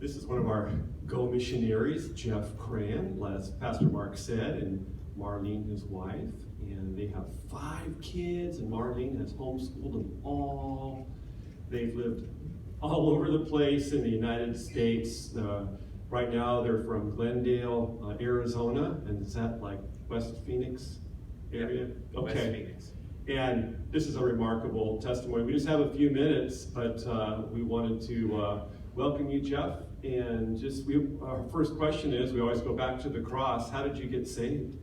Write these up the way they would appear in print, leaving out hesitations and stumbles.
This is one of our Go missionaries, Jeff Kran, as Pastor Mark said, and Marlene, his wife. And they have 5 kids, and Marlene has homeschooled them all. They've lived all over the place in the United States. Right now they're from Glendale, Arizona, and is that like West Phoenix area? Yeah, okay. West Phoenix. And this is a remarkable testimony. We just have a few minutes, but we wanted to welcome you, Jeff. And our first question is, we always go back to the cross. How did you get saved?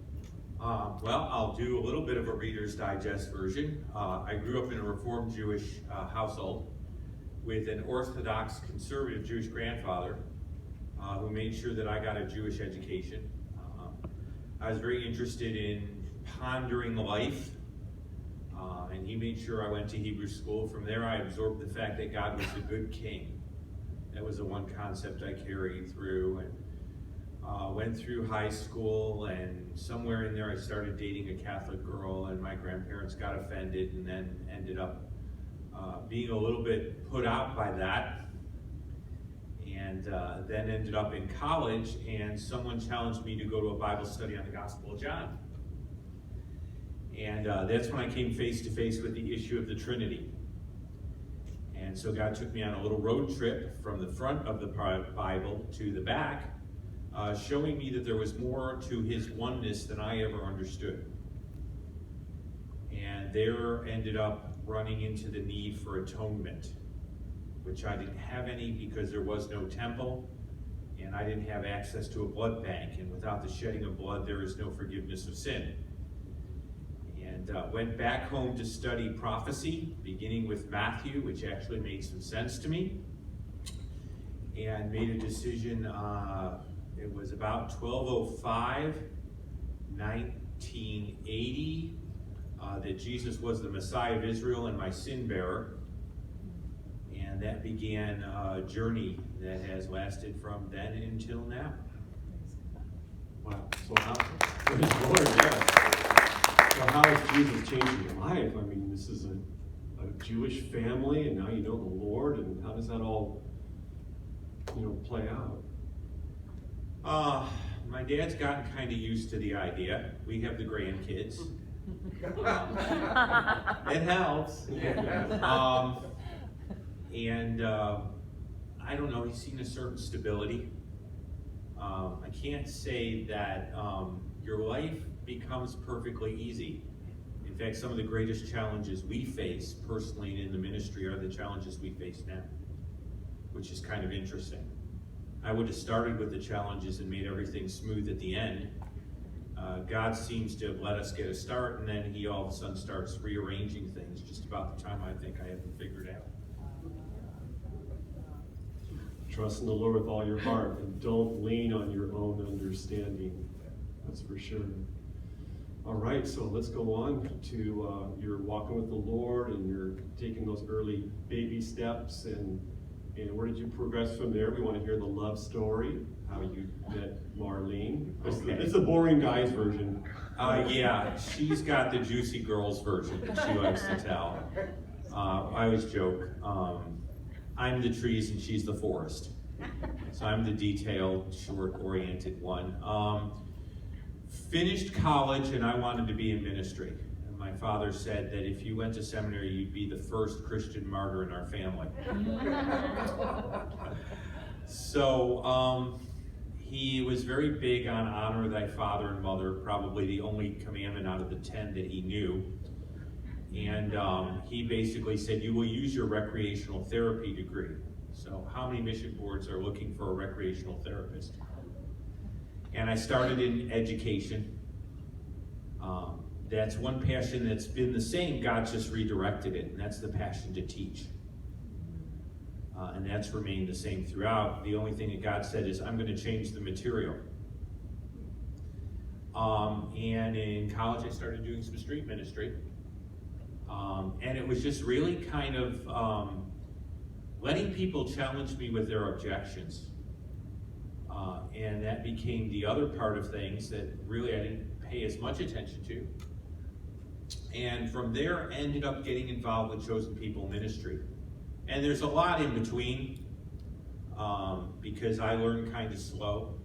Well, I'll do a little bit of a Reader's Digest version. I grew up in a Reformed Jewish household with an Orthodox conservative Jewish grandfather who made sure that I got a Jewish education. I was very interested in pondering life, and he made sure I went to Hebrew school. From there, I absorbed the fact that God was a good king. That was the one concept I carried through, and went through high school, and somewhere in there I started dating a Catholic girl, and my grandparents got offended, and then ended up being a little bit put out by that, and then ended up in college, and someone challenged me to go to a Bible study on the Gospel of John. And that's when I came face to face with the issue of the Trinity. And so God took me on a little road trip from the front of the Bible to the back, showing me that there was more to his oneness than I ever understood. And there ended up running into the need for atonement, which I didn't have any because there was no temple, and I didn't have access to a blood bank. And without the shedding of blood, there is no forgiveness of sin. And went back home to study prophecy, beginning with Matthew, which actually made some sense to me, and made a decision. It was about 1205, 1980, that Jesus was the Messiah of Israel and my sin bearer. And that began a journey that has lasted from then until now. Wow. So praise the Lord, yes. So how has Jesus changed your life? I mean, this is a Jewish family, and now you know the Lord, and how does that all, play out? My dad's gotten kind of used to the idea. We have the grandkids. It helps. And I don't know, he's seen a certain stability. I can't say that your life becomes perfectly easy. In fact, some of the greatest challenges we face personally and in the ministry are the challenges we face now, which is kind of interesting. I would have started with the challenges and made everything smooth at the end. God seems to have let us get a start, and then he all of a sudden starts rearranging things just about the time I think I have them figured out. Trust in the Lord with all your heart, and don't lean on your own understanding. That's for sure. All right, so let's go on to you're walking with the Lord, and you're taking those early baby steps, and where did you progress from there? We want to hear the love story, how you met Marlene. Okay. It's a boring guy's version. Yeah, she's got the juicy girls version that she likes to tell. I always joke, I'm the trees and she's the forest. So I'm the detailed, short-oriented one. Finished college, and I wanted to be in ministry. And my father said that if you went to seminary, you'd be the first Christian martyr in our family. So he was very big on honor thy father and mother, probably the only commandment out of the 10 that he knew. And he basically said, you will use your recreational therapy degree. So how many mission boards are looking for a recreational therapist? And I started in education. That's one passion that's been the same. God just redirected it, and that's the passion to teach. And that's remained the same throughout. The only thing that God said is, I'm going to change the material. And in college, I started doing some street ministry. And it was just really kind of letting people challenge me with their objections. And that became the other part of things that really I didn't pay as much attention to. And from there, ended up getting involved with Chosen People Ministry. And there's a lot in between. because I learn kind of slow.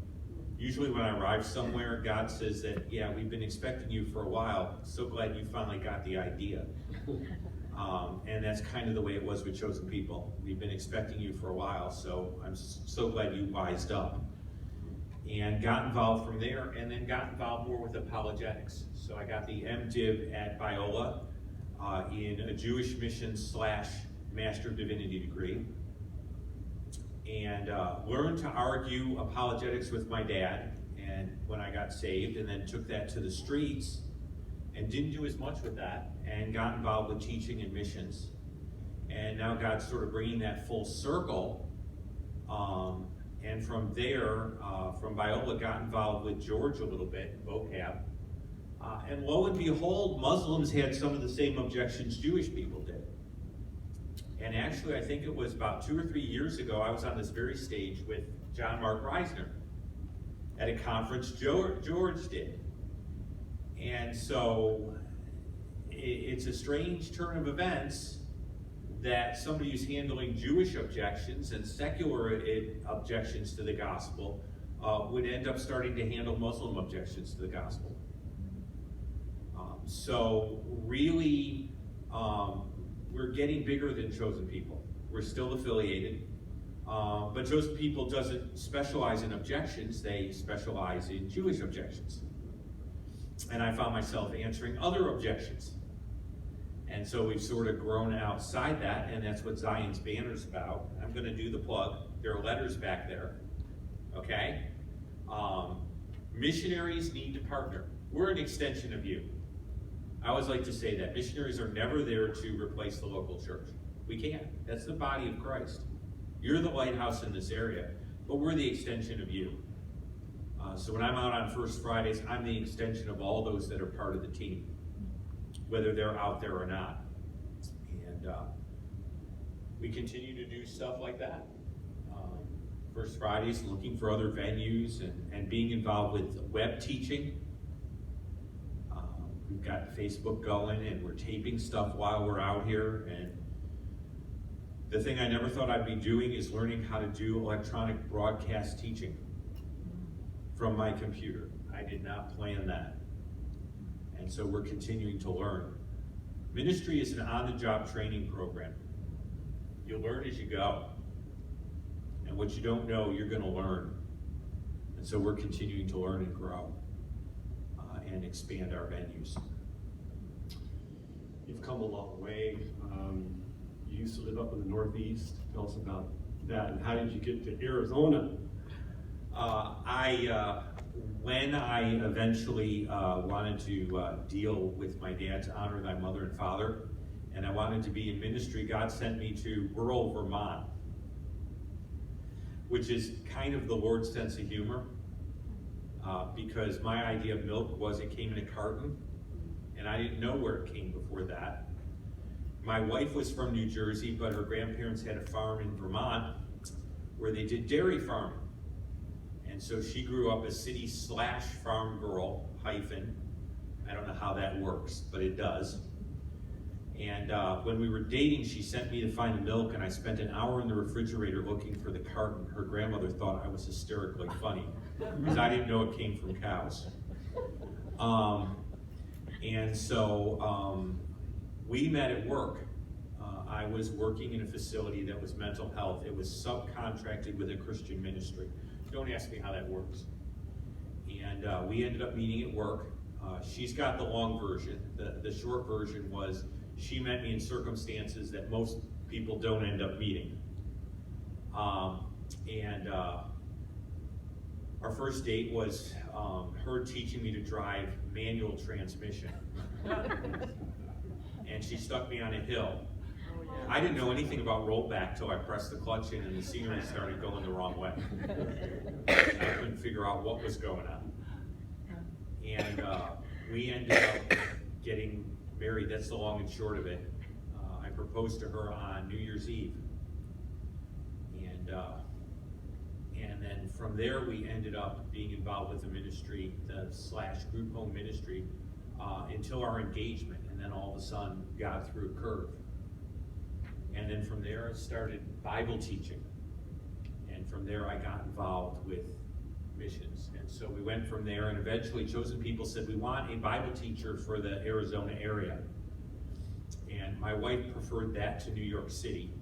Usually when I arrive somewhere, God says that, yeah, we've been expecting you for a while. So glad you finally got the idea. And that's kind of the way it was with Chosen People. We've been expecting you for a while, so I'm so glad you wised up. And got involved from there, and then got involved more with apologetics. So I got the MDiv at Biola in a Jewish mission / Master of Divinity degree. And learned to argue apologetics with my dad and when I got saved, and then took that to the streets and didn't do as much with that, and got involved with teaching and missions. And now God's sort of bringing that full circle. And from there, from Biola, got involved with George a little bit, vocab. And lo and behold, Muslims had some of the same objections Jewish people did. And actually, I think it was about 2 or 3 years ago, I was on this very stage with John Mark Reisner at a conference George did. And so it's a strange turn of events that somebody who's handling Jewish objections and secular objections to the gospel would end up starting to handle Muslim objections to the gospel. So really, we're getting bigger than Chosen People. We're still affiliated, but Chosen People doesn't specialize in objections, they specialize in Jewish objections. And I found myself answering other objections. And so we've sort of grown outside that, and that's what Zion's Banner's about. I'm going to do the plug. There are letters back there, okay? Missionaries need to partner. We're an extension of you. I always like to say that. Missionaries are never there to replace the local church. We can't. That's the body of Christ. You're the lighthouse in this area, but we're the extension of you. So when I'm out on First Fridays, I'm the extension of all those that are part of the team, whether they're out there or not. And we continue to do stuff like that. First Fridays, looking for other venues and being involved with web teaching. We've got Facebook going, and we're taping stuff while we're out here. And the thing I never thought I'd be doing is learning how to do electronic broadcast teaching from my computer. I did not plan that. And so we're continuing to learn. Ministry is an on-the-job training program. You learn as you go. And what you don't know, you're going to learn. And so we're continuing to learn and grow and expand our venues. You've come a long way. You used to live up in the Northeast. Tell us about that, and how did you get to Arizona? When I eventually wanted to deal with my dad to honor thy mother and father, and I wanted to be in ministry, God sent me to rural Vermont, which is kind of the Lord's sense of humor, because my idea of milk was it came in a carton, and I didn't know where it came before that. My wife was from New Jersey, but her grandparents had a farm in Vermont where they did dairy farming. And so she grew up a city/farm girl, hyphen. I don't know how that works, but it does. And when we were dating, she sent me to find the milk, and I spent an hour in the refrigerator looking for the carton. Her grandmother thought I was hysterically funny, because I didn't know it came from cows. And so we met at work. I was working in a facility that was mental health. It was subcontracted with a Christian ministry. Don't ask me how that works. And we ended up meeting at work. She's got the long version. The short version was she met me in circumstances that most people don't end up meeting. And our first date was her teaching me to drive manual transmission. And she stuck me on a hill. I didn't know anything about rollback till I pressed the clutch in and the scenery started going the wrong way. I couldn't figure out what was going on. And we ended up getting married. That's the long and short of it. I proposed to her on New Year's Eve. And then from there we ended up being involved with the ministry, the /group home ministry, until our engagement. And then all of a sudden God threw a curve. And then from there I started Bible teaching. And from there I got involved with missions. And so we went from there, and eventually Chosen People said, we want a Bible teacher for the Arizona area. And my wife preferred that to New York City,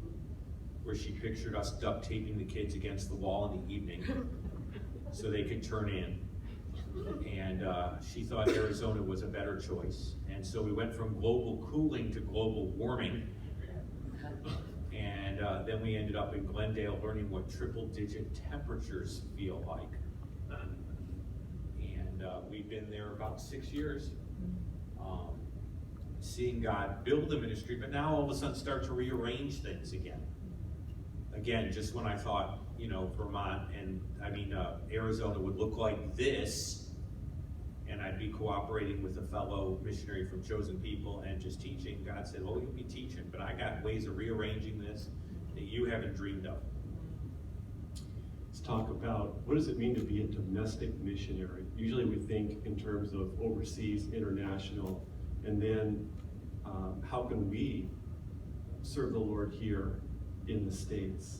where she pictured us duct taping the kids against the wall in the evening so they could turn in. And she thought Arizona was a better choice. And so we went from global cooling to global warming. And then we ended up in Glendale learning what triple-digit temperatures feel like. And we've been there about 6 years, seeing God build the ministry, but now all of a sudden start to rearrange things again. Again, just when I thought, you know, Vermont and Arizona would look like this, and I'd be cooperating with a fellow missionary from Chosen People and just teaching, God said, well, you'll be teaching, but I got ways of rearranging this that you haven't dreamed of. Let's talk about, what does it mean to be a domestic missionary? Usually we think in terms of overseas, international, and then how can we serve the Lord here in the States?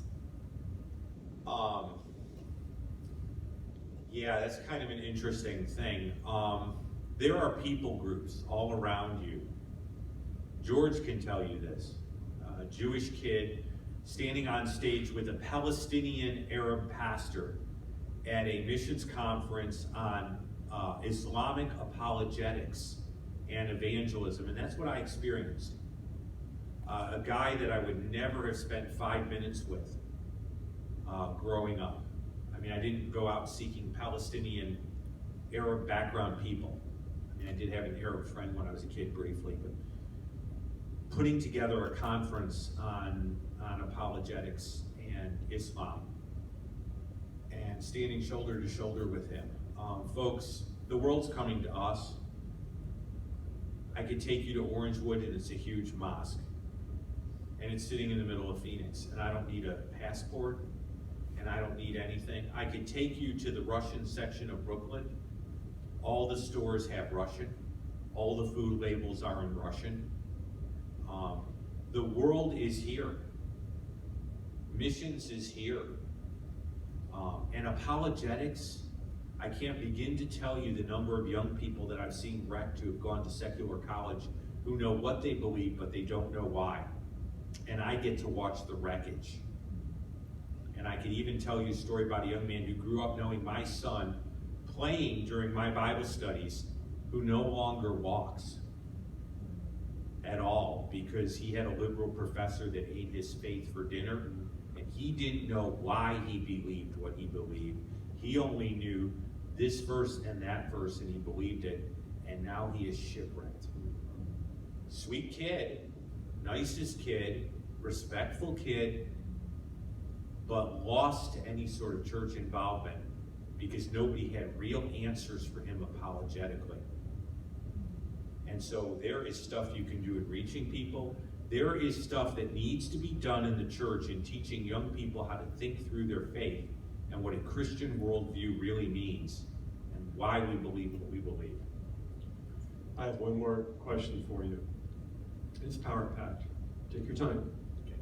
Yeah, that's kind of an interesting thing. There are people groups all around you. George can tell you this. A Jewish kid standing on stage with a Palestinian Arab pastor at a missions conference on Islamic apologetics and evangelism, and that's what I experienced. A guy that I would never have spent 5 minutes with growing up. I mean, I didn't go out seeking Palestinian Arab background people. I mean, I did have an Arab friend when I was a kid briefly, but putting together a conference on apologetics and Islam and standing shoulder to shoulder with him. Folks, the world's coming to us. I could take you to Orangewood, and it's a huge mosque. And it's sitting in the middle of Phoenix, and I don't need a passport, and I don't need anything. I could take you to the Russian section of Brooklyn. All the stores have Russian. All the food labels are in Russian. The world is here. Missions is here. And apologetics, I can't begin to tell you the number of young people that I've seen wrecked who have gone to secular college who know what they believe, but they don't know why. And I get to watch the wreckage. And I can even tell you a story about a young man who grew up knowing my son playing during my Bible studies, who no longer walks at all because he had a liberal professor that ate his faith for dinner, and he didn't know why he believed what he believed. He only knew this verse and that verse, and he believed it, and now he is shipwrecked. Sweet kid, nicest kid, respectful kid, but lost to any sort of church involvement because nobody had real answers for him apologetically. And so there is stuff you can do in reaching people. There is stuff that needs to be done in the church in teaching young people how to think through their faith and what a Christian worldview really means and why we believe what we believe. I have one more question for you. It's power-packed. Take your time. Okay.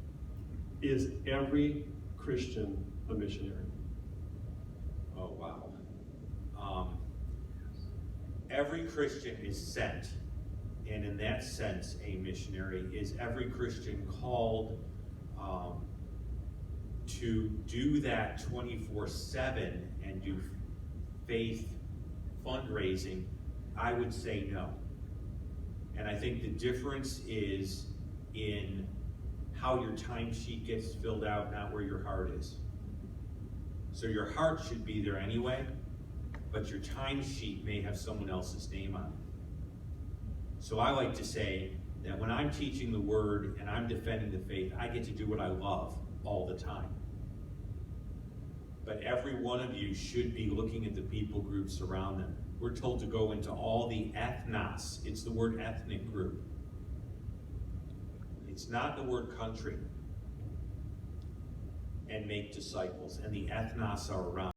Is every Christian a missionary? Oh, wow. Every Christian is sent, and in that sense, a missionary. Is every Christian called to do that 24/7 and do faith fundraising? I would say no. And I think the difference is in how your timesheet gets filled out, not where your heart is. So your heart should be there anyway, but your timesheet may have someone else's name on it. So I like to say that when I'm teaching the word and I'm defending the faith, I get to do what I love all the time. But every one of you should be looking at the people groups around them. We're told to go into all the ethnos. It's the word ethnic group. It's not the word country. And make disciples. And the ethnos are around.